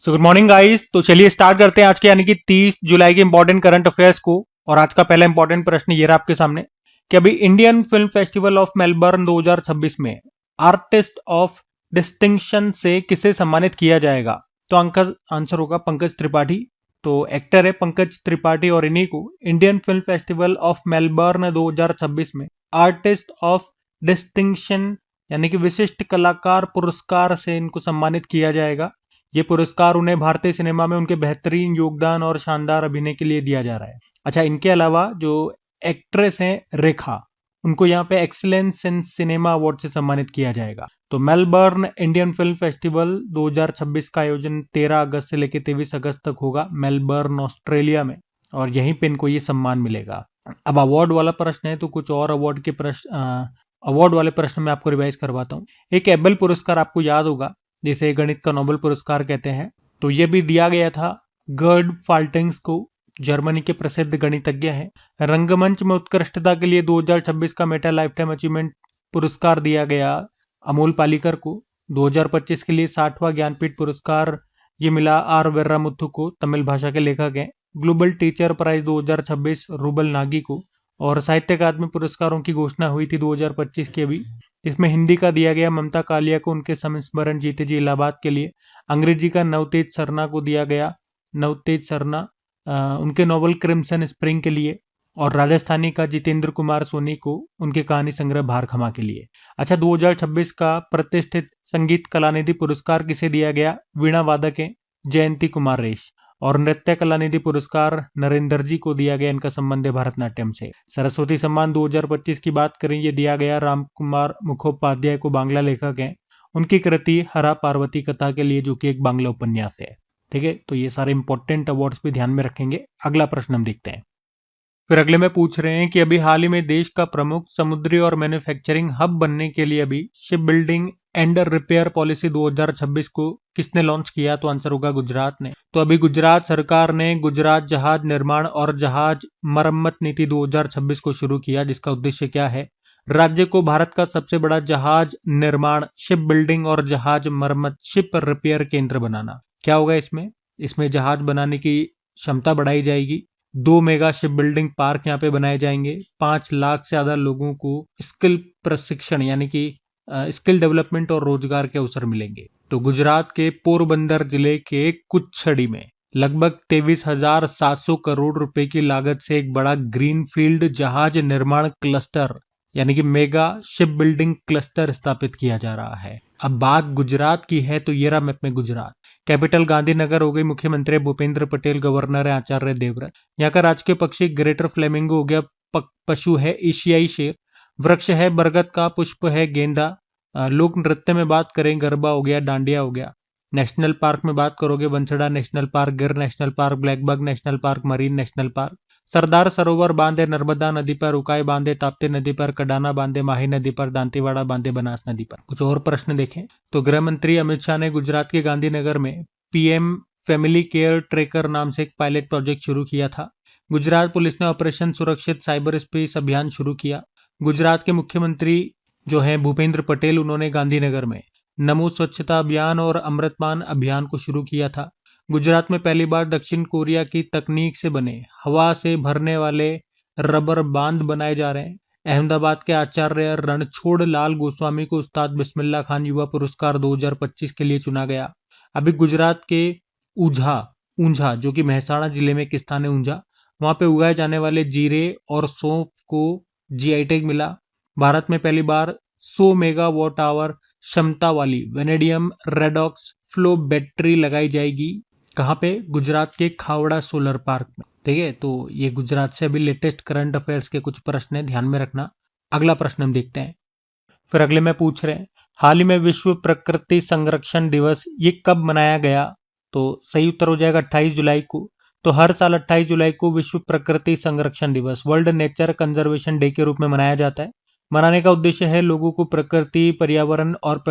So good morning guys. तो चलिए start करते हैं आज के यानी कि 30 जुलाई के इंपॉर्टेंट करंट अफेयर्स को। और आज का पहला इंपॉर्टेंट प्रश्न ये रहा आपके सामने कि अभी Indian film festival of Melbourne 2026 में आर्टिस्ट ऑफ डिस्टिंक्शन से किसे सम्मानित किया जाएगा। तो आंसर होगा पंकज त्रिपाठी। तो एक्टर है पंकज त्रिपाठी और इन्हीं को Indian film festival of Melbourne 2026 में आर्टिस्ट ऑफ डिस्टिंक्शन यानी कि विशिष्ट कलाकार पुरस्कार से इनको सम्मानित किया जाएगा। ये पुरस्कार उन्हें भारतीय सिनेमा में उनके बेहतरीन योगदान और शानदार अभिनय के लिए दिया जा रहा है। अच्छा, इनके अलावा जो एक्ट्रेस हैं रेखा, उनको यहाँ पे एक्सीलेंस इन सिनेमा अवार्ड से सम्मानित किया जाएगा। तो मेलबर्न इंडियन फिल्म फेस्टिवल 2026 का आयोजन 13 अगस्त से लेकर 23 अगस्त तक होगा मेलबर्न ऑस्ट्रेलिया में, और यहीं पे इनको ये सम्मान मिलेगा। अब अवार्ड वाला प्रश्न है तो कुछ और अवार्ड के प्रश्न अवार्ड वाले प्रश्न मैं आपको रिवाइज करवाता हूँ। एक एबेल पुरस्कार आपको याद होगा, जिसे गणित का नोबेल पुरस्कार कहते हैं। तो ये भी दिया गया था गर्ड फाल्टिंग्स को, जर्मनी के प्रसिद्ध गणितज्ञ हैं। रंगमंच में उत्कृष्टता के लिए 2026 का मेटा लाइफटाइम अचीवमेंट पुरस्कार दिया गया अमोल पालेकर को। 2025 के लिए 60वां ज्ञानपीठ पुरस्कार ये मिला आर वेर्रामुथु को, तमिल भाषा के लेखक हैं। Global teacher prize 2026 Rouble Nagi को। और साहित्य अकादमी पुरस्कारों की घोषणा हुई थी 2025 की अभी। इसमें हिंदी का दिया गया ममता कालिया को उनके संस्मरण जीते जी इलाहाबाद के लिए। अंग्रेजी का नवतेज सरना को दिया गया, नवतेज सरना उनके नॉवल क्रिम्सन स्प्रिंग के लिए। और राजस्थानी का जितेंद्र कुमार सोनी को उनके कहानी संग्रह भारखमा के लिए। अच्छा, 2026 का प्रतिष्ठित संगीत कलानिधि पुरस्कार किसे दिया गया। वीणा वादक हैं जयंती कुमार रेश। और नृत्य कलानिधि पुरस्कार नरेंद्र जी को दिया गया, इनका संबंध है भरतनाट्यम से। सरस्वती सम्मान 2025 की बात करें, ये दिया गया राम कुमार मुखोपाध्याय को, बांग्ला लेखक हैं। उनकी कृति हरा पार्वती कथा के लिए, जो कि एक बांग्ला उपन्यास है। ठीक है, तो ये सारे इंपॉर्टेंट अवार्ड्स भी ध्यान में रखेंगे। अगला प्रश्न हम देखते हैं। फिर अगले में पूछ रहे हैं कि अभी हाल ही में देश का प्रमुख समुद्री और मैन्युफैक्चरिंग हब बनने के लिए अभी ship building and repair policy 2026 को किसने लॉन्च किया। तो आंसर होगा गुजरात ने। तो अभी गुजरात सरकार ने गुजरात जहाज निर्माण और जहाज मरम्मत नीति 2026 को शुरू किया, जिसका उद्देश्य क्या है। राज्य को भारत का सबसे बड़ा जहाज निर्माण, शिप बिल्डिंग और जहाज मरम्मत शिप रिपेयर केंद्र बनाना। क्या होगा इसमें जहाज बनाने की क्षमता बढ़ाई जाएगी। 2 मेगा शिप बिल्डिंग पार्क यहाँ पे बनाए जाएंगे। 5 लाख से ज्यादा लोगों को स्किल प्रशिक्षण यानी कि स्किल डेवलपमेंट और रोजगार के अवसर मिलेंगे। तो गुजरात के पोरबंदर जिले के कुच्छड़ी में लगभग 23,700 करोड़ रुपए की लागत से एक बड़ा ग्रीनफील्ड जहाज निर्माण क्लस्टर यानी कि मेगा शिप बिल्डिंग क्लस्टर स्थापित किया जा रहा है। अब बात गुजरात की है तो ये रहा मैप में गुजरात। कैपिटल गांधीनगर हो गई, मुख्यमंत्री भूपेंद्र पटेल, गवर्नर है आचार्य देवव्रत। यहाँ का राजकीय पक्षी ग्रेटर फ्लेमिंगो हो गया, पशु है एशियाई शेर, वृक्ष है बरगद का, पुष्प है गेंदा। लोक नृत्य में बात करें गरबा हो गया, डांडिया हो गया। नेशनल पार्क में बात करोगे Bansda national park, Gir national park, blackbuck national park, marine national park. Sardar Sarovar बांध है नर्मदा नदी पर, उकाई बांध है ताप्ती नदी पर, कडाना बांध है माही नदी पर, दांतीवाड़ा बांध है बनास नदी पर। कुछ और प्रश्न देखें तो गृह मंत्री अमित शाह ने गुजरात के गांधीनगर में पीएम फैमिली केयर ट्रेकर नाम से एक पायलट प्रोजेक्ट शुरू किया था। गुजरात पुलिस ने ऑपरेशन सुरक्षित साइबर स्पेस अभियान शुरू किया। गुजरात के मुख्यमंत्री जो हैं भूपेंद्र पटेल, उन्होंने गांधीनगर में नमो स्वच्छता अभियान और अमृतपान अभियान को शुरू किया था। गुजरात में पहली बार दक्षिण कोरिया की तकनीक से बने हवा से भरने वाले रबर बांध बनाए जा रहे हैं। अहमदाबाद के आचार्य रणछोड़ लाल गोस्वामी को उस्ताद बिस्मिल्लाह खान युवा पुरस्कार 2025 के लिए चुना गया। अभी गुजरात के ऊंझा जो कि मेहसाणा जिले में एक स्थान है ऊंझा, वहां पे उगाए जाने वाले जीरे और सौंफ को जीआई टैग मिला। भारत में पहली बार 100 मेगावाट आवर क्षमता वाली वेनेडियम रेडॉक्स फ्लो बैटरी लगाई जाएगी। कहाँ पे? गुजरात के खावड़ा सोलर पार्क में। ठीक है, तो ये गुजरात से अभी लेटेस्ट करंट अफेयर्स के कुछ प्रश्न है, ध्यान में रखना। अगला प्रश्न हम देखते हैं। फिर अगले में पूछ रहे हैं हाल ही में विश्व प्रकृति संरक्षण दिवस ये कब मनाया गया। तो सही उत्तर हो जाएगा 28 जुलाई को। तो हर साल 28 जुलाई को विश्व प्रकृति संरक्षण दिवस, वर्ल्ड नेचर कंजर्वेशन डे के रूप में मनाया जाता है। मनाने का उद्देश्य है लोगों को प्रकृति, पर्यावरण और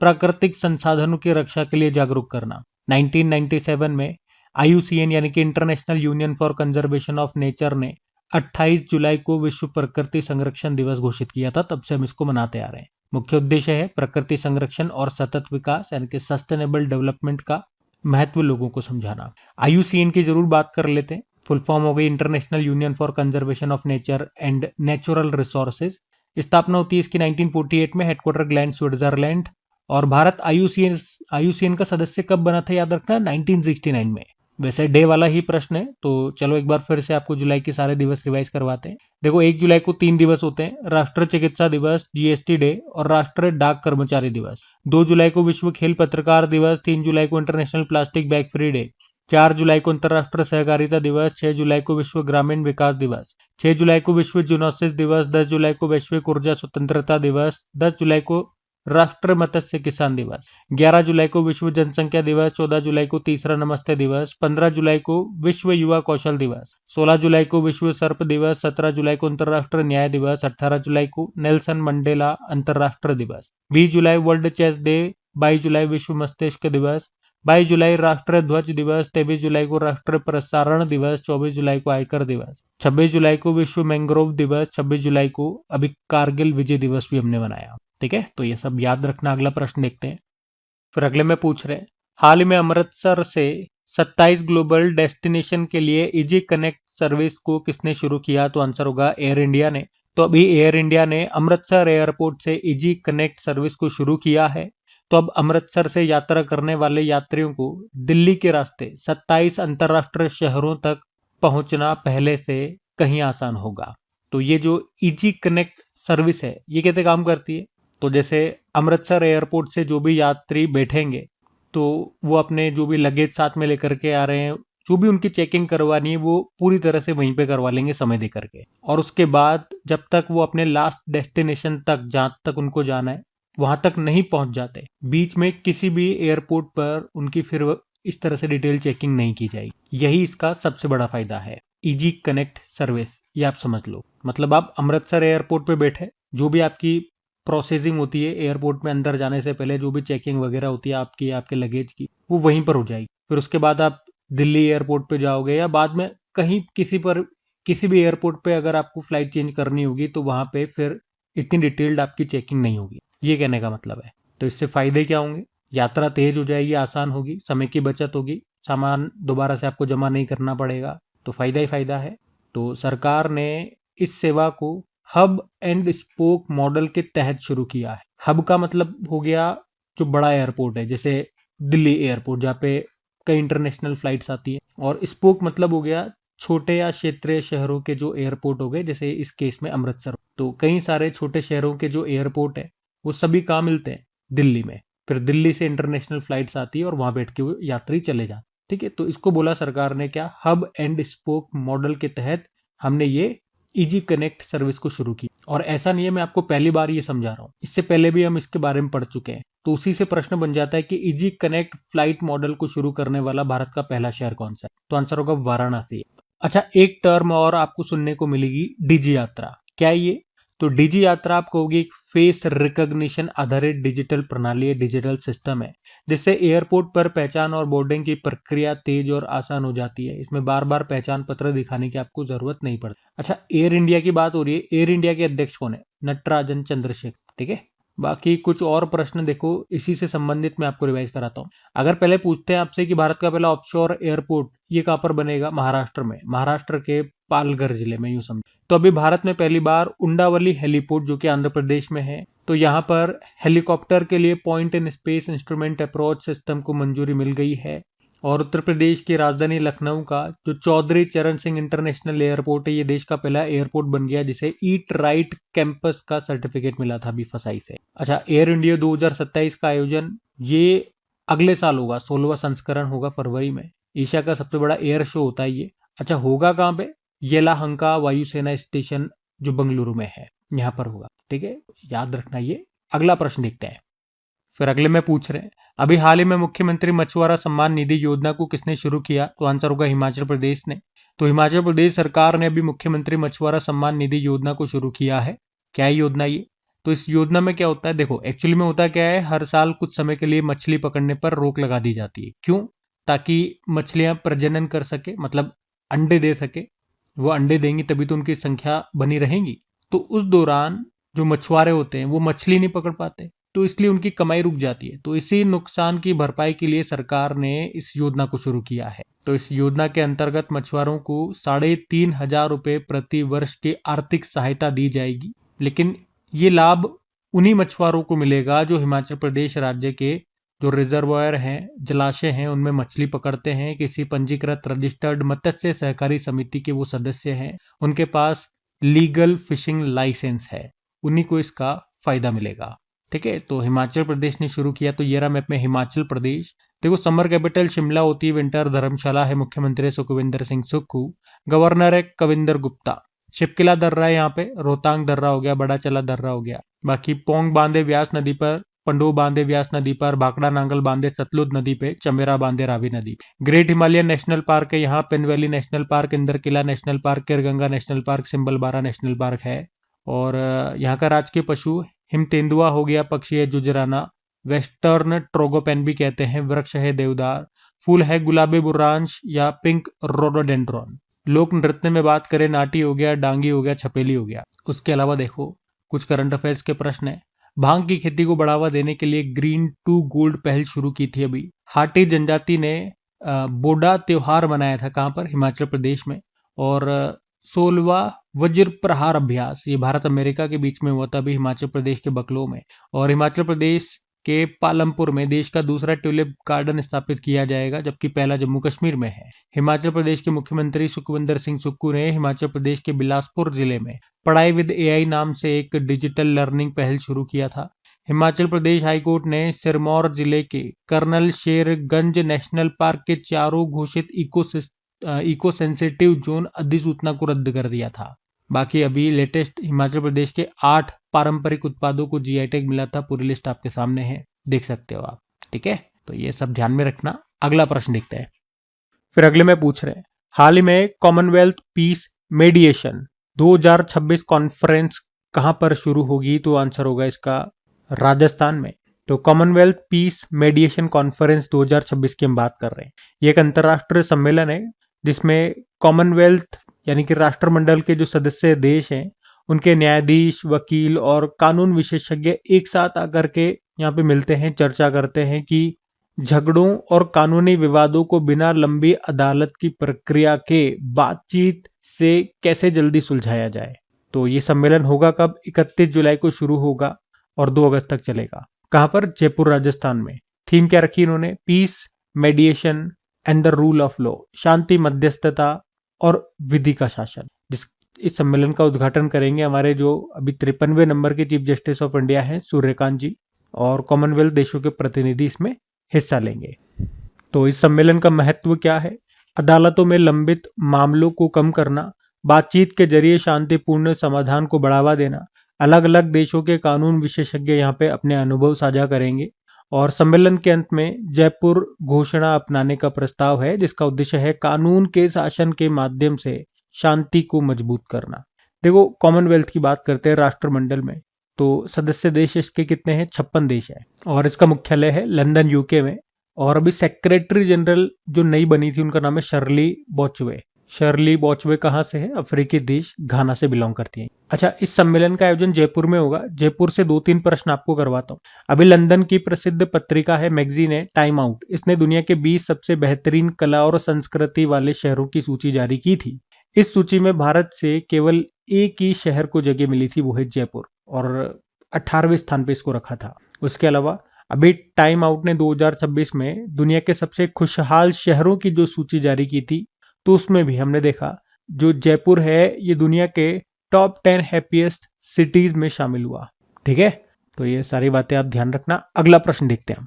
प्राकृतिक संसाधनों की रक्षा के लिए जागरूक करना। 1997 में IUCN यानी कि international union for conservation of nature ने 28 जुलाई को विश्व प्रकृति संरक्षण दिवस घोषित किया था, तब से हम इसको मनाते आ रहे हैं। मुख्य उद्देश्य है प्रकृति संरक्षण और सतत विकास यानी कि सस्टेनेबल डेवलपमेंट का महत्व लोगों को समझाना। IUCN की जरूर बात कर लेते हैं। फुल फॉर्म हो गई international union for conservation of nature and natural resources. स्थापना होती है इसकी 1948 में, हेडक्वार्टर ग्लैंड स्विट्जरलैंड। और भारत आईयूसीएन का सदस्य कब बना था याद रखना, 1969 में। वैसे डे वाला ही प्रश्न है, तो चलो एक बार फिर से आपको जुलाई के सारे दिवस रिवाइज करवाते हैं। देखो 1 जुलाई को 3 दिवस होते हैं, राष्ट्रीय चिकित्सा दिवस, जीएसटी डे और राष्ट्रीय डाक कर्मचारी दिवस। 2 जुलाई को विश्व खेल पत्रकार दिवस, 3 जुलाई को international plastic bag free day, 4 जुलाई को अंतर्राष्ट्रीय सहकारिता दिवस, 6 जुलाई को विश्व ग्रामीण विकास दिवस, 6 जुलाई को विश्व जूनोसिस दिवस, 10 जुलाई को वैश्विक ऊर्जा स्वतंत्रता दिवस, 10 जुलाई को राष्ट्रीय मत्स्य किसान दिवस, 11 जुलाई को विश्व जनसंख्या दिवस, 14 जुलाई को तीसरा नमस्ते दिवस, 15 जुलाई को विश्व युवा कौशल दिवस, 16 जुलाई को विश्व सर्प दिवस, 17 जुलाई को अंतर्राष्ट्रीय न्याय दिवस, 18 जुलाई को नेल्सन मंडेला अंतर्राष्ट्रीय दिवस, 20 जुलाई वर्ल्ड चेस डे, 22 जुलाई विश्व मस्तिष्क दिवस, 22 जुलाई राष्ट्रीय ध्वज दिवस, 23 जुलाई को राष्ट्रीय प्रसारण दिवस, 24 जुलाई को आयकर दिवस, 26 जुलाई को विश्व मैंग्रोव दिवस, 26 जुलाई को अभी कारगिल विजय दिवस भी हमने मनाया। ठीक है, तो ये सब याद रखना। अगला प्रश्न देखते हैं। फिर अगले में पूछ रहे हैं, हाल ही में अमृतसर से 27 ग्लोबल डेस्टिनेशन के लिए इजी कनेक्ट सर्विस को किसने शुरू किया? तो आंसर होगा एयर इंडिया ने। तो अभी एयर इंडिया ने अमृतसर एयरपोर्ट से इजी कनेक्ट सर्विस को शुरू किया है। तो अब अमृतसर से यात्रा करने वाले यात्रियों को दिल्ली के रास्ते 27 अंतरराष्ट्रीय शहरों तक पहुंचना पहले से कहीं आसान होगा। तो ये जो इजी कनेक्ट सर्विस है ये कैसे काम करती है? तो जैसे अमृतसर एयरपोर्ट से जो भी यात्री बैठेंगे तो वो अपने जो भी लगेज साथ में लेकर के आ रहे हैं, जो भी उनकी चेकिंग करवानी है वो पूरी तरह से वहीं पे करवा लेंगे समय दे करके। और उसके बाद जब तक वो अपने लास्ट डेस्टिनेशन तक, जहां तक उनको जाना है, वहां तक नहीं पहुंच जाते, बीच में किसी भी एयरपोर्ट पर उनकी फिर इस तरह से डिटेल चेकिंग नहीं की जाएगी। यही इसका सबसे बड़ा फायदा है, इजी कनेक्ट सर्विस। ये आप समझ लो। मतलब आप अमृतसर एयरपोर्ट पे बैठे, जो भी आपकी प्रोसेसिंग होती है एयरपोर्ट में अंदर जाने से पहले, जो भी चेकिंग वगैरह होती है आपकी, आपके लगेज की, वो वहीं पर हो जाएगी। फिर उसके बाद आप दिल्ली एयरपोर्ट पे जाओगे या बाद में कहीं किसी भी एयरपोर्ट पे अगर आपको फ्लाइट चेंज करनी होगी तो वहां पे फिर इतनी डिटेल्ड आपकी चेकिंग नहीं होगी। ये कहने का मतलब है। तो इससे फायदे क्या होंगे? यात्रा तेज हो जाएगी, आसान होगी, समय की बचत होगी, सामान दोबारा से आपको जमा नहीं करना पड़ेगा, तो फायदा ही फायदा है। तो सरकार ने इस सेवा को हब एंड स्पोक मॉडल के तहत शुरू किया है। हब का मतलब हो गया जो बड़ा एयरपोर्ट है, जैसे दिल्ली एयरपोर्ट जहाँ पे कई इंटरनेशनल फ्लाइट्स आती है, और स्पोक मतलब हो गया छोटे या क्षेत्रीय शहरों के जो एयरपोर्ट हो गए, जैसे इस केस में अमृतसर। तो कई सारे छोटे शहरों के जो एयरपोर्ट है वो सभी कहाँ मिलते हैं? दिल्ली में। फिर दिल्ली से इंटरनेशनल फ्लाइट्स आती है और वहां बैठ के वो यात्री चले जाते। ठीक है, तो इसको बोला सरकार ने क्या, हब एंड स्पोक मॉडल के तहत हमने ये इजी कनेक्ट सर्विस को शुरू की। और ऐसा नहीं है मैं आपको पहली बार ये समझा रहा हूँ, इससे पहले भी हम इसके बारे में पढ़ चुके हैं। तो उसी से प्रश्न बन जाता है कि इजी कनेक्ट फ्लाइट मॉडल को शुरू करने वाला भारत का पहला शहर कौन सा है? तो आंसर होगा वाराणसी। अच्छा, एक टर्म और आपको सुनने को मिलेगी, डिजी यात्रा। क्या है ये? तो डिजी यात्रा आपको होगी एक फेस रिकॉग्निशन आधारित डिजिटल प्रणाली है, डिजिटल सिस्टम है, जिससे एयरपोर्ट पर पहचान और बोर्डिंग की प्रक्रिया तेज और आसान हो जाती है। इसमें बार बार पहचान पत्र दिखाने की आपको जरूरत नहीं पड़ती। अच्छा, एयर इंडिया की बात हो रही है। एयर इंडिया के अध्यक्ष कौन है? नटराजन चंद्रशेखर। ठीक है, बाकी कुछ और प्रश्न देखो इसी से संबंधित मैं आपको रिवाइज कराता हूँ। अगर पहले पूछते हैं आपसे कि भारत का पहला ऑफशोर एयरपोर्ट ये कहाँ पर बनेगा? महाराष्ट्र में, महाराष्ट्र के पालघर जिले में, यूं समझ। तो अभी भारत में पहली बार उंडावली हेलीपोर्ट जो कि आंध्र प्रदेश में है, तो यहाँ पर हेलीकॉप्टर के लिए point in space instrument approach system को मंजूरी मिल गई है। और उत्तर प्रदेश की राजधानी लखनऊ का जो चौधरी चरण सिंह इंटरनेशनल एयरपोर्ट है, ये देश का पहला एयरपोर्ट बन गया जिसे ईट राइट कैंपस का सर्टिफिकेट मिला था अभी फसाई से। अच्छा, एयर इंडिया 2027 का आयोजन ये अगले साल होगा, 16वां संस्करण होगा फरवरी में। एशिया का सबसे बड़ा एयर शो होता है ये। अच्छा, होगा कहाँ पे? येलाहंका वायुसेना स्टेशन जो बंगलुरु में है, यहाँ पर होगा। ठीक है, याद रखना ये। अगला प्रश्न देखते हैं। फिर अगले में पूछ रहे हैं, अभी हाल ही में मुख्यमंत्री मछुआरा सम्मान निधि योजना को किसने शुरू किया? तो आंसर होगा हिमाचल प्रदेश ने। तो हिमाचल प्रदेश सरकार ने अभी मुख्यमंत्री मछुआरा सम्मान निधि योजना को शुरू किया है। क्या है योजना ये? तो इस योजना में क्या होता है, देखो एक्चुअली में होता क्या है, हर साल कुछ समय के लिए मछली पकड़ने पर रोक लगा दी जाती है। क्यों? ताकि मछलियां प्रजनन कर सके, मतलब अंडे दे सके। वो अंडे देंगी तभी तो उनकी संख्या बनी रहेगी। तो उस दौरान जो मछुआरे होते हैं वो मछली नहीं पकड़ पाते, तो इसलिए उनकी कमाई रुक जाती है। तो इसी नुकसान की भरपाई के लिए सरकार ने इस योजना को शुरू किया है। तो इस योजना के अंतर्गत मछुआरों को 3,500 रुपए प्रति वर्ष की आर्थिक सहायता दी जाएगी। लेकिन ये लाभ उन्हीं मछुआरों को मिलेगा जो हिमाचल प्रदेश राज्य के जो रिजर्वायर हैं, जलाशय हैं, उनमें मछली पकड़ते हैं, किसी पंजीकृत रजिस्टर्ड मत्स्य सहकारी समिति के वो सदस्य हैं, उनके पास लीगल फिशिंग लाइसेंस है, उन्हीं को इसका फायदा मिलेगा। ठीक है, तो हिमाचल प्रदेश ने शुरू किया। तो ये रहा मैप में हिमाचल प्रदेश। देखो, समर कैपिटल शिमला होती है, विंटर धर्मशाला है, मुख्यमंत्री सुखविंदर सिंह सुक्खू, गवर्नर है कविंदर गुप्ता, शिपकिला दर्रा है यहाँ पे, रोहतांग दर्रा हो गया, बड़ा चला दर्रा हो गया, बाकी पोंग बांधे व्यास नदी पर, पंडो बांधे व्यास नदी पर, भाखड़ा नांगल बांधे सतलुज नदी पे, चमेरा बांधे रावी नदी पे। ग्रेट हिमालयन नेशनल पार्क है यहाँ, Pin valley national park, Inder Killa national park, Khirganga national park, Simbalbara national park है। और यहाँ का राजकीय पशु हिम तेंदुआ हो गया, पक्षी है जुजराना, वेस्टर्न ट्रोगोपेन भी कहते हैं, वृक्ष है देवदार, फूल है गुलाबी बुर्रांश या पिंक रोडोडेंड्रॉन। लोक नृत्य में बात करें, नाटी हो गया, डांगी हो गया, छपेली हो गया। उसके अलावा देखो कुछ करंट अफेयर्स के प्रश्न है। भांग की खेती को बढ़ावा देने के लिए ग्रीन टू गोल्ड पहल शुरू की थी अभी। हाटी जनजाति ने बोडा त्योहार मनाया था, कहां पर? हिमाचल प्रदेश में। और 16वां वज्र प्रहार अभ्यास ये भारत अमेरिका के बीच में हुआ था अभी हिमाचल प्रदेश के बकलो में। और हिमाचल प्रदेश के पालमपुर में देश का दूसरा ट्यूलिप गार्डन स्थापित किया जाएगा, जबकि पहला जम्मू कश्मीर में है। हिमाचल प्रदेश के मुख्यमंत्री सुखविंदर सिंह सुक्खू ने हिमाचल प्रदेश के बिलासपुर जिले में पढ़ाई विद एआई नाम से एक डिजिटल लर्निंग पहल शुरू किया था। हिमाचल प्रदेश हाईकोर्ट ने सिरमौर जिले के कर्नल शेरगंज नेशनल पार्क के चारों घोषित इको सेंसिटिव जोन अधिसूचना को रद्द कर दिया था। बाकी अभी लेटेस्ट हिमाचल प्रदेश के 8 पारंपरिक उत्पादों को जीआई टैग मिला था, पूरी लिस्ट आपके सामने है, देख सकते हो आप। ठीक है, तो ये सब ध्यान में रखना। अगला प्रश्न देखते हैं। फिर अगले में पूछ रहे हैं, हाल ही में कॉमनवेल्थ पीस मेडिएशन 2026 कॉन्फ्रेंस कहां पर शुरू होगी? तो आंसर होगा इसका राजस्थान में। तो कॉमनवेल्थ पीस मेडिएशन कॉन्फ्रेंस 2026 की हम बात कर रहे हैं। ये एक अंतर्राष्ट्रीय सम्मेलन है जिसमें कॉमनवेल्थ यानी कि राष्ट्रमंडल के जो सदस्य देश हैं उनके न्यायाधीश, वकील और कानून विशेषज्ञ एक साथ आकर के यहाँ पे मिलते हैं, चर्चा करते हैं कि झगड़ों और कानूनी विवादों को बिना लंबी अदालत की प्रक्रिया के बातचीत से कैसे जल्दी सुलझाया जाए। तो ये सम्मेलन होगा कब? 31 जुलाई को शुरू होगा और 2 अगस्त तक चलेगा। कहां पर? जयपुर राजस्थान में। थीम क्या रखी इन्होंने? Peace, mediation and the rule of law, शांति, मध्यस्थता और विधि का शासन। इस सम्मेलन का उद्घाटन करेंगे हमारे जो अभी 53वें नंबर के चीफ जस्टिस ऑफ इंडिया हैं, सूर्यकांत जी, और कॉमनवेल्थ देशों के प्रतिनिधि इसमें हिस्सा लेंगे। तो इस सम्मेलन का महत्व क्या है? अदालतों में लंबित मामलों को कम करना, बातचीत के जरिए शांतिपूर्ण समाधान को बढ़ावा देना। अलग अलग देशों के कानून विशेषज्ञ यहाँ पे अपने अनुभव साझा करेंगे। और सम्मेलन के अंत में जयपुर घोषणा अपनाने का प्रस्ताव है, जिसका उद्देश्य है कानून के शासन के माध्यम से शांति को मजबूत करना। देखो, कॉमनवेल्थ की बात करते हैं राष्ट्रमंडल में, तो सदस्य देश इसके कितने हैं? 56 देश है और इसका मुख्यालय है लंदन, यूके में। और अभी सेक्रेटरी जनरल जो नई बनी थी उनका नाम है शर्ली बॉचवे। शर्ली बॉचवे कहाँ से है? अफ्रीकी देश घाना से बिलोंग करती है। अच्छा, इस सम्मेलन का आयोजन जयपुर में होगा। जयपुर से 2-3 प्रश्न आपको करवाता हूँ। अभी लंदन की प्रसिद्ध पत्रिका है, मैगजीन है टाइम आउट, इसने दुनिया के 20 सबसे बेहतरीन कला और संस्कृति वाले शहरों की सूची जारी की थी। इस सूची में भारत से केवल एक ही शहर को जगह मिली थी, वो है जयपुर, और 18वें स्थान पे इसको रखा था। उसके अलावा अभी टाइम आउट ने 2026 में दुनिया के सबसे खुशहाल शहरों की जो सूची जारी की थी, तो उसमें भी हमने देखा जो जयपुर है ये दुनिया के टॉप 10 हैप्पीएस्ट सिटीज में शामिल हुआ। ठीक है, तो ये सारी बातें आप ध्यान रखना। अगला प्रश्न देखते हैं हम।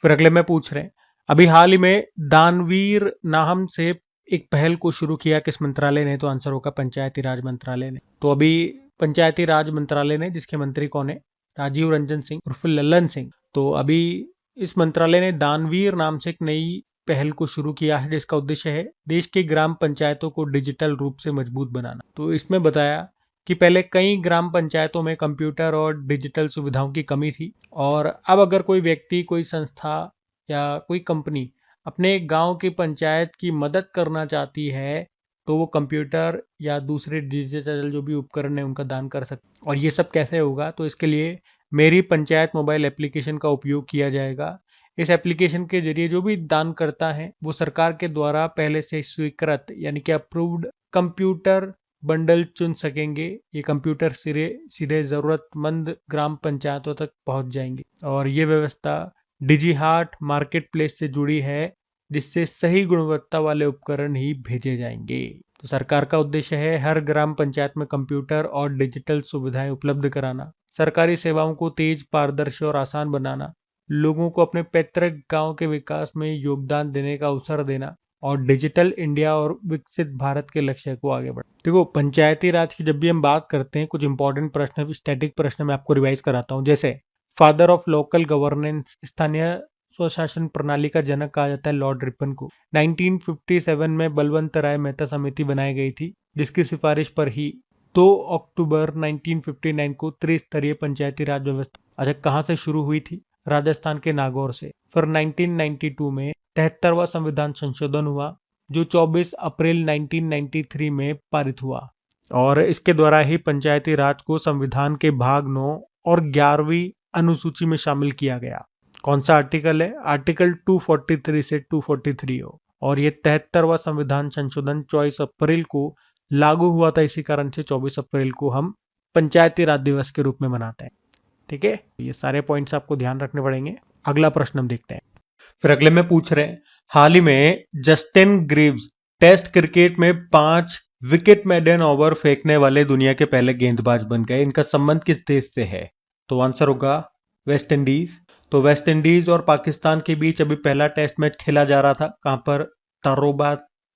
फिर अगले में पूछ रहे हैं, अभी हाल ही में दानवीर नाम से एक पहल को शुरू किया किस मंत्रालय ने? तो आंसर होगा पंचायती राज मंत्रालय ने। तो अभी पंचायती राज मंत्रालय ने, जिसके मंत्री कौन है? राजीव रंजन सिंह उर्फ लल्लन सिंह। तो अभी इस मंत्रालय ने दानवीर नाम से एक नई पहल को शुरू किया है, जिसका उद्देश्य है देश के ग्राम पंचायतों को डिजिटल रूप से मजबूत बनाना। तो इसमें बताया कि पहले कई ग्राम पंचायतों में कंप्यूटर और डिजिटल सुविधाओं की कमी थी, और अब अगर कोई व्यक्ति, कोई संस्था या कोई कंपनी अपने गांव की पंचायत की मदद करना चाहती है तो वो कंप्यूटर या दूसरे डिजिटल जो भी उपकरण है उनका दान कर सकते। और ये सब कैसे होगा? तो इसके लिए मेरी पंचायत मोबाइल एप्लीकेशन का उपयोग किया जाएगा। इस एप्लीकेशन के जरिए जो भी दान करता है वो सरकार के द्वारा पहले से स्वीकृत यानी कि अप्रूव्ड कंप्यूटर बंडल चुन सकेंगे। ये कंप्यूटर सीधे जरूरतमंद ग्राम पंचायतों तक पहुंच जाएंगे और ये व्यवस्था डिजी हार्ट मार्केट प्लेस से जुड़ी है, जिससे सही गुणवत्ता वाले उपकरण ही भेजे जाएंगे। तो सरकार का उद्देश्य है हर ग्राम पंचायत में कंप्यूटर और डिजिटल सुविधाएं उपलब्ध कराना, सरकारी सेवाओं को तेज, पारदर्शी और आसान बनाना, लोगों को अपने पैतृक गांव के विकास में योगदान देने का अवसर देना और डिजिटल इंडिया और विकसित भारत के लक्ष्य को आगे बढ़ाना। देखो, पंचायती राज की जब भी हम बात करते हैं, कुछ इंपॉर्टेंट प्रश्न, स्टैटिक प्रश्न मैं आपको रिवाइज कराता हूँ। जैसे फादर ऑफ लोकल गवर्नेंस, स्थानीय स्वशासन प्रणाली का जनक कहा जाता है लॉर्ड रिपन को। 1957 में बलवंत राय मेहता समिति बनाई गई थी, जिसकी सिफारिश पर ही 2 अक्टूबर 1959 को त्रिस्तरीय पंचायती राज व्यवस्था कहाँ से शुरू हुई थी? राजस्थान के नागौर से। फिर 1992 में 73वां संविधान संशोधन हुआ, जो 24 अप्रैल 1993 में पारित हुआ और इसके द्वारा ही पंचायती राज को संविधान के भाग 9 और 11वीं अनुसूची में शामिल किया गया। कौन सा आर्टिकल है? आर्टिकल 243 से 243 हो। और ये 73वां संविधान संशोधन 24 अप्रैल को लागू हुआ था, इसी कारण से 24 अप्रैल को हम पंचायती राज दिवस के रूप में मनाते हैं। ठीक है, ये सारे पॉइंट्स आपको ध्यान रखने पड़ेंगे। अगला प्रश्न हम देखते हैं। फिर अगले में पूछ रहे हैं, हाल ही में जस्टिन ग्रीव्स टेस्ट क्रिकेट में 5 विकेट मेडन ओवर फेंकने वाले दुनिया के पहले गेंदबाज बन गए। इनका संबंध किस देश से है? तो आंसर होगा वेस्ट इंडीज। तो वेस्ट इंडीज और पाकिस्तान के बीच अभी पहला टेस्ट मैच खेला जा रहा था। कहां पर? तारोबा,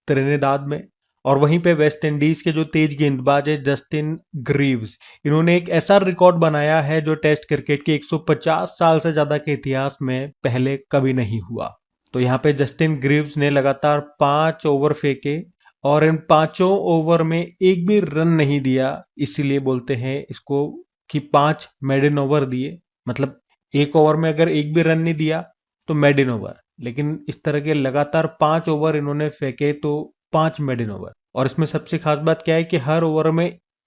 त्रिनिदाद में। और वहीं पे वेस्ट इंडीज के जो तेज गेंदबाज है जस्टिन ग्रीव्स, इन्होंने एक ऐसा रिकॉर्ड बनाया है जो टेस्ट क्रिकेट के 150 साल से ज्यादा के इतिहास में पहले कभी नहीं हुआ। तो यहाँ पे जस्टिन ग्रीव्स ने लगातार 5 ओवर फेंके और इन 5 ओवर में एक भी रन नहीं दिया, इसीलिए बोलते हैं इसको कि 5 मेडन ओवर दिए। मतलब एक ओवर में अगर एक भी रन नहीं दिया तो मेडन ओवर, लेकिन इस तरह के लगातार 5 ओवर इन्होंने फेंके तो 5 मेडन ओवर। और इसमें सबसे खास बात क्या है कि हर ओवर में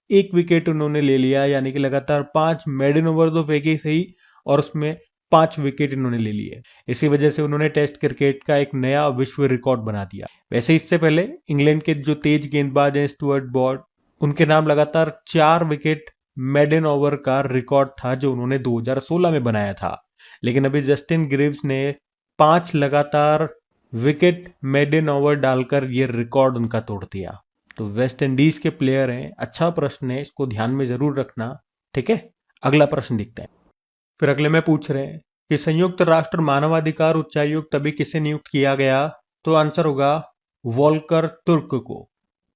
एक विकेट उन्होंने ले लिया, यानी कि लगातार 5 मेडन ओवर तो फेंके सही और उसमें 5 विकेट इन्होंने ले लिए। इसी वजह से उन्होंने टेस्ट क्रिकेट का एक नया विश्व रिकॉर्ड बना दिया। वैसे इससे पहले इंग्लैंड के जो तेज गेंदबाज हैं स्टुअर्ट ब्रॉड, उनके नाम लगातार 4 विकेट मेडन ओवर का रिकॉर्ड था जो उन्होंने 2016 में बनाया था। लेकिन अभी जस्टिन ग्रीव्स ने 5 लगातार विकेट मेडन ओवर डालकर ये रिकॉर्ड उनका तोड़ दिया। तो वेस्ट इंडीज के प्लेयर हैं। अच्छा प्रश्न है, इसको ध्यान में जरूर रखना। ठीक है, अगला प्रश्न देखते हैं। फिर अगले में पूछ रहे हैं कि संयुक्त राष्ट्र मानवाधिकार उच्चायुक्त अभी किसे नियुक्त किया गया? तो आंसर होगा वोल्कर तुर्क को।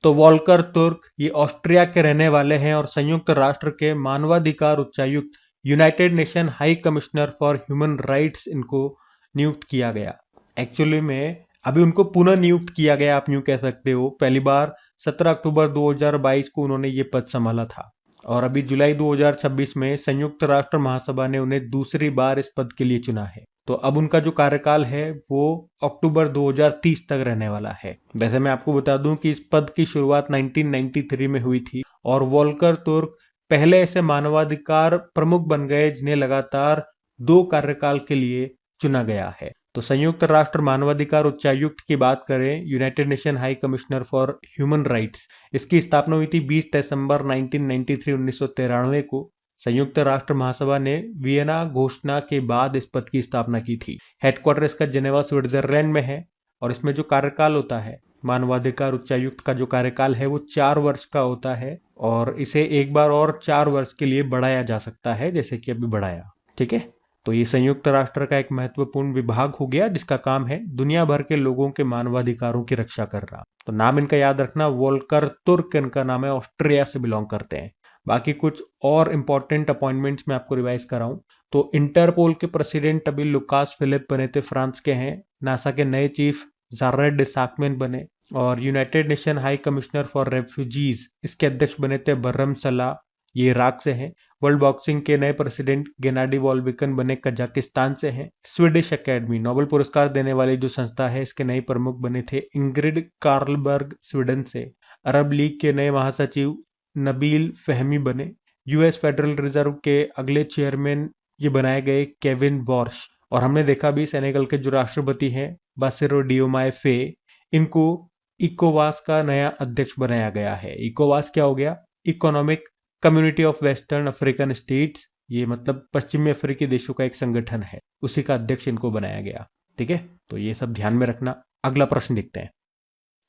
तो वोल्कर तुर्क ये ऑस्ट्रिया के रहने वाले हैं और संयुक्त राष्ट्र के मानवाधिकार उच्चायुक्त, United nation high commissioner for human rights, इनको नियुक्त किया गया। एक्चुअली में अभी उनको पुनः नियुक्त किया गया, आप यूं कह सकते हो। पहली बार 17 अक्टूबर 2022 को उन्होंने ये पद संभाला था और अभी जुलाई 2026 में संयुक्त राष्ट्र महासभा ने उन्हें दूसरी बार इस पद के लिए चुना है। तो अब उनका जो कार्यकाल है वो अक्टूबर 2030 तक रहने वाला है। वैसे मैं आपको बता दूं कि इस पद की शुरुआत 1993 में हुई थी और वोल्कर तुर्क पहले ऐसे मानवाधिकार प्रमुख बन गए जिन्हें लगातार 2 कार्यकाल के लिए चुना गया है। तो संयुक्त राष्ट्र मानवाधिकार उच्चायुक्त की बात करें, United nation high commissioner for human rights, इसकी स्थापना हुई थी 20 दिसंबर 1993 को। संयुक्त राष्ट्र महासभा ने वियना घोषणा के बाद इस पद की स्थापना की थी। हेडक्वार्टर इसका जेनेवा स्विट्जरलैंड में है और इसमें जो कार्यकाल होता है, मानवाधिकार उच्चायुक्त का जो कार्यकाल है वो 4 वर्ष का होता है और इसे एक बार और 4 वर्ष के लिए बढ़ाया जा सकता है, जैसे कि अभी बढ़ाया। ठीक है, तो ये संयुक्त राष्ट्र का एक महत्वपूर्ण विभाग हो गया जिसका काम है दुनिया भर के लोगों के मानवाधिकारों की रक्षा करना। तो नाम इनका याद रखना, वोल्कर तुर्क इनका नाम है, ऑस्ट्रिया से बिलोंग करते हैं। बाकी कुछ और इंपॉर्टेंट अपॉइंटमेंट्स मैं आपको रिवाइज कराऊं तो इंटरपोल के प्रेसिडेंट अभी लुकास फिलिप बने थे, फ्रांस के हैं। नासा के नए चीफ जारेड डिसाकमेन बने और United nation high commissioner for refugees, इसके अध्यक्ष बने थे बर्रम सलाह, ये इराक से हैं। वर्ल्ड बॉक्सिंग के नए प्रेसिडेंट गेनाडी वॉल्विकन बने कजाकिस्तान से हैं। स्वीडिश एकेडमी, नोबेल पुरस्कार देने वाली जो संस्था है, इसके नए प्रमुख बने थे इंग्रिड कार्लबर्ग, स्वीडन से। अरब लीग के नए महासचिव नबील फहमी बने। यूएस फेडरल रिजर्व के अगले चेयरमैन ये बनाए गए केविन वॉर्श। और हमने देखा भी सेनेगल के जो राष्ट्रपति हैं बासिरो डियोमाय फे, इनको इकोवास का नया अध्यक्ष बनाया गया है। इकोवास क्या हो गया? Economic community of western African states. ये मतलब पश्चिमी अफ्रीकी देशों का एक संगठन है, उसी का अध्यक्ष इनको बनाया गया। ठीक है, तो ये सब ध्यान में रखना। अगला प्रश्न देखते हैं।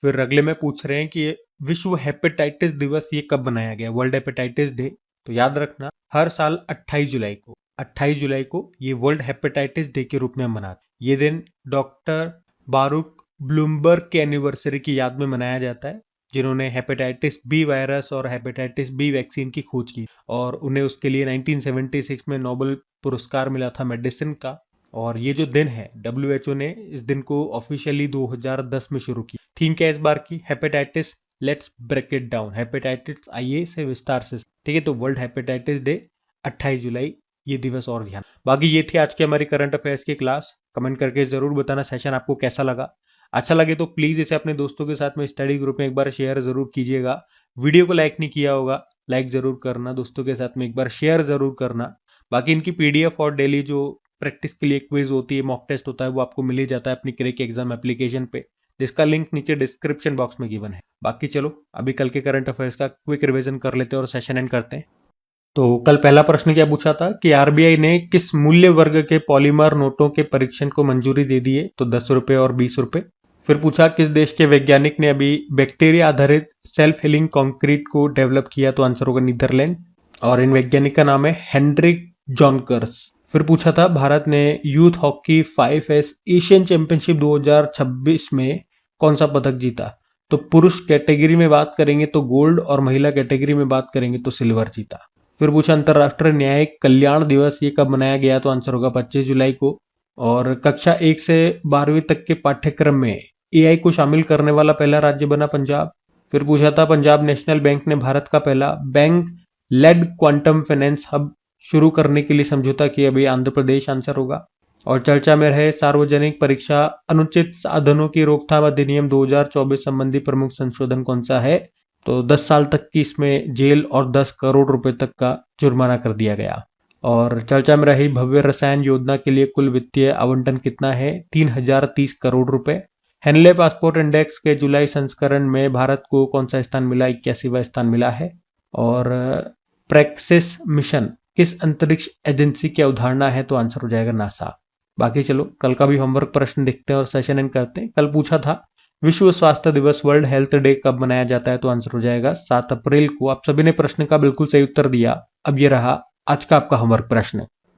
फिर अगले में पूछ रहे हैं कि ये विश्व हेपेटाइटिस दिवस ये कब मनाया गया, वर्ल्ड हेपेटाइटिस डे। तो याद रखना हर साल 28 जुलाई को ये वर्ल्ड हेपेटाइटिस डे के रूप में हम मनाते हैं। ये दिन डॉक्टर बारूक ब्लूमबर्ग के एनिवर्सरी की याद में मनाया जाता है, जिन्होंने हेपेटाइटिस बी वायरस और हेपेटाइटिस बी वैक्सीन की खोज की, और उन्हें उसके लिए 1976 में नोबेल पुरस्कार मिला था मेडिसिन का। और ये जो दिन है, WHO ने इस दिन को ऑफिशियली 2010 में शुरू की। थीम क्या है इस बार की? Hepatitis let's break it down. Hepatitis आइए से विस्तार से। ठीक है, तो वर्ल्ड हेपेटाइटिस डे 28 जुलाई ये दिवस और ध्यान। बाकी ये थी आज की हमारी करंट अफेयर्स की क्लास। कमेंट करके जरूर बताना सेशन आपको कैसा लगा। अच्छा लगे तो प्लीज इसे अपने दोस्तों के साथ में स्टडी ग्रुप में एक बार शेयर जरूर कीजिएगा। वीडियो को लाइक नहीं किया होगा, लाइक जरूर करना, दोस्तों के साथ में एक बार शेयर जरूर करना। बाकी इनकी PDF और डेली जो प्रैक्टिस के लिए क्विज होती है, मॉक टेस्ट होता है, वो आपको मिल ही जाता है अपनी क्रैक एग्जाम एप्लीकेशन पे, जिसका लिंक नीचे डिस्क्रिप्शन बॉक्स में गिवन है। बाकी चलो अभी कल के करंट अफेयर्स का क्विक रिवीजन कर लेते हैं और सेशन एंड करते हैं। तो कल पहला प्रश्न क्या पूछा था कि RBI ने किस मूल्य वर्ग के पॉलीमर नोटों के परीक्षण को मंजूरी दे दी है? तो 10 रुपए और 20 रुपए। फिर पूछा किस देश के वैज्ञानिक ने अभी बैक्टीरिया आधारित सेल्फ हीलिंग कंक्रीट को डेवलप किया? तो आंसर होगा नीदरलैंड, और इन वैज्ञानिक का नाम है हेनरिक जॉनकर्स। फिर पूछा था भारत ने youth hockey 5S Asian championship 2026 में कौन सा पदक जीता? तो पुरुष कैटेगरी में बात करेंगे तो गोल्ड, और महिला कैटेगरी में बात करेंगे तो सिल्वर जीता। फिर पूछा अंतर्राष्ट्रीय न्यायिक कल्याण दिवस ये कब मनाया गया? तो आंसर होगा 25 जुलाई को। और कक्षा 1 से 12वीं तक के पाठ्यक्रम में AI को शामिल करने वाला पहला राज्य बना पंजाब। फिर पूछा था पंजाब नेशनल बैंक ने भारत का पहला bank led quantum finance hub शुरू करने के लिए समझौता किया? अभी आंध्र प्रदेश आंसर होगा। और चर्चा में रहे सार्वजनिक परीक्षा अनुचित साधनों की रोकथाम अधिनियम 2024 संबंधी प्रमुख संशोधन कौन सा है? तो 10 साल तक की इसमें जेल और 10 करोड़ रुपए तक का जुर्माना कर दिया गया। और चर्चा में रही भव्य रसायन योजना के लिए कुल वित्तीय आवंटन कितना है? 3030 करोड़ रुपए। हेनले पासपोर्ट इंडेक्स के जुलाई संस्करण में भारत को कौन सा स्थान मिला? 81वां स्थान मिला है। और प्रेक्सिस मिशन किस अंतरिक्ष एजेंसी की अवधारणा है? तो आंसर हो जाएगा नासा। बाकी चलो कल का भी होमवर्क प्रश्न देखते हैं और सेशन एंड करते हैं। कल पूछा था विश्व स्वास्थ्य दिवस वर्ल्ड हेल्थ डे कब मनाया जाता है? तो आंसर हो जाएगा 7 अप्रैल को। आप सभी ने प्रश्न का बिल्कुल सही उत्तर दिया। अब ये रहा आज का आपका होमवर्क प्रश्न।